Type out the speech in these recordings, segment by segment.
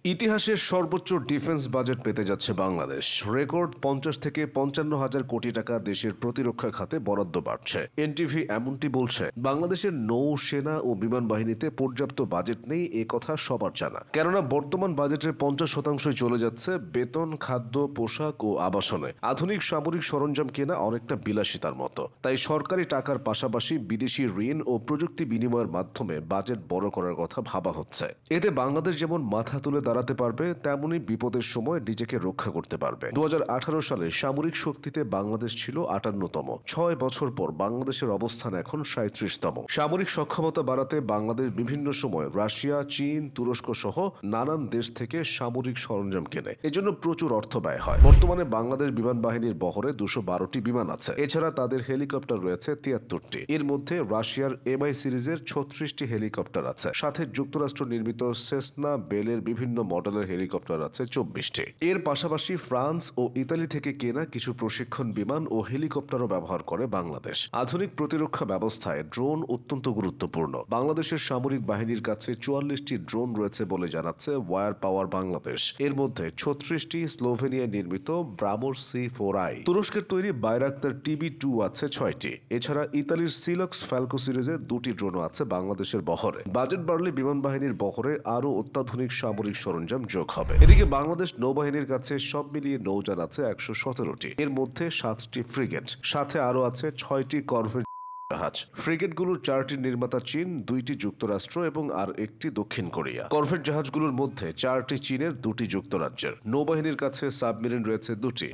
ইতিহাসের সর্বোচ্চ defence budget পেতে যাচ্ছে বাংলাদেশ। রেকর্ড 50 থেকে 55 হাজার কোটি টাকা দেশের প্রতিরক্ষা খাতে বরাদ্দ বাড়ছে। এনটিভি এমনটি বলছে, বাংলাদেশের নৌ সেনা ও বিমান বাহিনীতে পর্যাপ্ত বাজেট নেই, এ কথা সবার জানা। কেননা বর্তমান বাজেটের 50% চলে যাচ্ছে বেতন, খাদ্য, পোশাক ও আবাসনে। আধুনিক সামরিক সরঞ্জাম কেনা অনেকটা বিলাসিতার মতো। তাই সরকারি টাকার পাশাপাশি বিদেশি ঋণ ও প্রযুক্তি বিনিময়ের মাধ্যমে বাজেট বড় করার কথা ভাবা হচ্ছে। এতে বাংলাদেশ যেমন মাথা তুলে দাঁড়াতে পারবে, তেমনি বিপদের সময় নিজেকে রক্ষা করতে পারবে। 2018 সালে সামরিক শক্তিতে বাংলাদেশ ছিল 58তম। 6 বছর পর বাংলাদেশের অবস্থান এখন 37তম। সামরিক সক্ষমতা বাড়াতে বাংলাদেশ বিভিন্ন সময় রাশিয়া, চীন, তুরস্ক সহ নানান দেশ থেকে সামরিক সরঞ্জাম কেনে। এজন্য প্রচুর অর্থ ব্যয় হয়। বর্তমানে বাংলাদেশ বিমান বাহিনীর বহরে 212টি বিমান আছে। এছাড়া তাদের হেলিকপ্টার রয়েছে 73টি। এর মধ্যে রাশিয়ার এমআই সিরিজের 36টি হেলিকপ্টার আছে। সাথে যুক্তরাষ্ট্র নির্মিত সেসনা বেলের বিভিন্ন মডেলের হেলিকপ্টার আছে 24টি। এর পাশাপাশি ফ্রান্স ও ইতালি থেকে কেনা কিছু প্রশিক্ষণ বিমান ও হেলিকপ্টারও ব্যবহার করে বাংলাদেশ। আধুনিক প্রতিরক্ষা ব্যবস্থায় ড্রোন অত্যন্ত গুরুত্বপূর্ণ। বাংলাদেশের সামরিক বাহিনীর কাছে 44টি ড্রোন রয়েছে বলে জানাচ্ছে ওয়ার পাওয়ার বাংলাদেশ। এর মধ্যে 36টি স্লোভেনিয়ায় নির্মিত ব্রামোস C4I। তুরস্কের তৈরি বাইরাক্তার TB2 আছে 6টি। এছাড়া ইতালির সিলক্স ফ্যালকো সিরিজের 2টি ড্রোনও আছে বাংলাদেশের বহরে। বাজেট বাড়লে বিমান বাহিনীর বহরে আরও অত্যাধুনিক সামরিক সরঞ্জাম যোগ হবে। এদিকে বাংলাদেশ নৌবাহিনীর কাছে সব মিলিয়ে নৌযান আছে 117টি। এর মধ্যে 7টি ফ্রিগেট, সাথে আরও আছে 6টি করভেট জাহাজ। ফ্রিগেটগুলোর 4টি নির্মাতা চীন, 2টি যুক্তরাষ্ট্র এবং আর একটি দক্ষিণ কোরিয়া। করভেট জাহাজগুলোর মধ্যে 4টি চীনের, 2টি যুক্তরাজ্যের। নৌবাহিনীর কাছে সাবমেরিন রয়েছে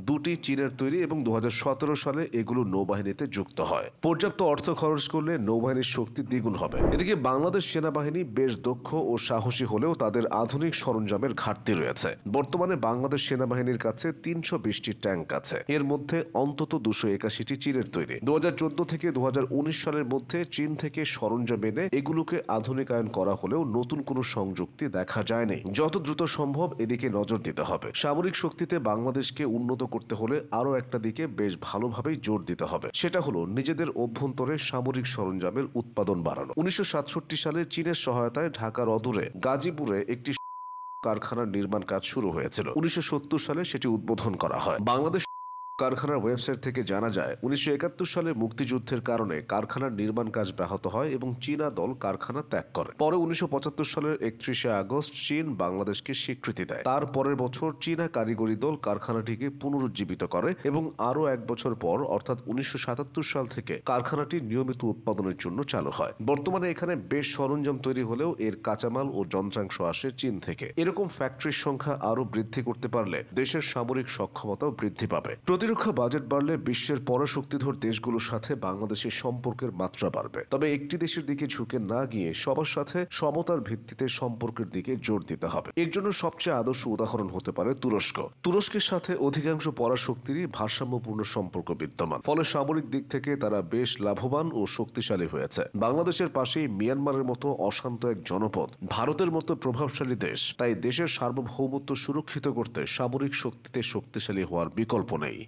2টি চীনের তৈরি এবং 2017 সালে এগুলো নৌবাহিনীতে যুক্ত হয়। পর্যাপ্ত অর্থ খরচ করলে নৌবাহিনীর শক্তি দ্বিগুণ হবে। এদিকে বাংলাদেশ সেনাবাহিনী বেশ দক্ষ ও সাহসী হলেও তাদের আধুনিক সরঞ্জামের ঘাটতি রয়েছে। বর্তমানে বাংলাদেশ সেনাবাহিনীর কাছে 320টি ট্যাঙ্ক আছে। এর মধ্যে অন্তত 281টি চীনের তৈরি। 2014 থেকে 2019 সালের মধ্যে চীন থেকে সরঞ্জাম এনে এগুলোকে আধুনিকায়ন করা হলেও নতুন কোনো সংযুক্তি দেখা যায়নি। যত দ্রুত সম্ভব এদিকে নজর দিতে হবে। সামরিক শক্তিতে বাংলাদেশকে উন্নত করতে হলে আরও একটা দিকে বেশ ভালোভাবেই জোর দিতে হবে। সেটা হলো নিজেদের অভ্যন্তরে সামরিক সরঞ্জামের উৎপাদন বাড়ানো। 1967 সালে চীনের সহায়তায় ঢাকার অদূরে গাজীপুরে একটি কারখানার নির্মাণ কাজ শুরু হয়েছিল। 1970 সালে সেটি উদ্বোধন করা হয়। বাংলাদেশ কারখানার ওয়েবসাইট থেকে জানা যায়, 1971 সালে মুক্তিযুদ্ধের কারণে কারখানার নির্মাণ কাজ ব্যাহত হয় এবং চীনা দল কারখানা ত্যাগ করে। পরে 1975 সালের 31শে আগস্ট চীন বাংলাদেশকে স্বীকৃতি দেয়। তার পরের বছর চীনা কারিগরি দল কারখানাটিকে পুনরুজ্জীবিত করে এবং আরও 1 বছর পর অর্থাৎ 1977 সাল থেকে কারখানাটি নিয়মিত উৎপাদনের জন্য চালু হয়। বর্তমানে এখানে বেশ সরঞ্জাম তৈরি হলেও এর কাঁচামাল ও যন্ত্রাংশ আসে চীন থেকে। এরকম ফ্যাক্টরির সংখ্যা আরও বৃদ্ধি করতে পারলে দেশের সামরিক সক্ষমতাও বৃদ্ধি পাবে। প্রতিরক্ষা বাজেট বাড়লে বিশ্বের পরাশক্তিধর দেশগুলোর সাথে বাংলাদেশের সম্পর্কের মাত্রা বাড়বে। তবে একটি দেশের দিকে ঝুঁকে না গিয়ে সবার সাথে সমতার ভিত্তিতে সম্পর্কের দিকে জোর দিতে হবে। এর জন্য সবচেয়ে আদর্শ উদাহরণ হতে পারে তুরস্ক। তুরস্কের সাথে অধিকাংশ পরাশক্তিরই ভারসাম্যপূর্ণ সম্পর্ক বিদ্যমান। ফলে সামরিক দিক থেকে তারা বেশ লাভবান ও শক্তিশালী হয়েছে। বাংলাদেশের পাশেই মিয়ানমারের মতো অশান্ত এক জনপদ, ভারতের মতো প্রভাবশালী দেশ। তাই দেশের সার্বভৌমত্ব সুরক্ষিত করতে সামরিক শক্তিতে শক্তিশালী হওয়ার বিকল্প নেই।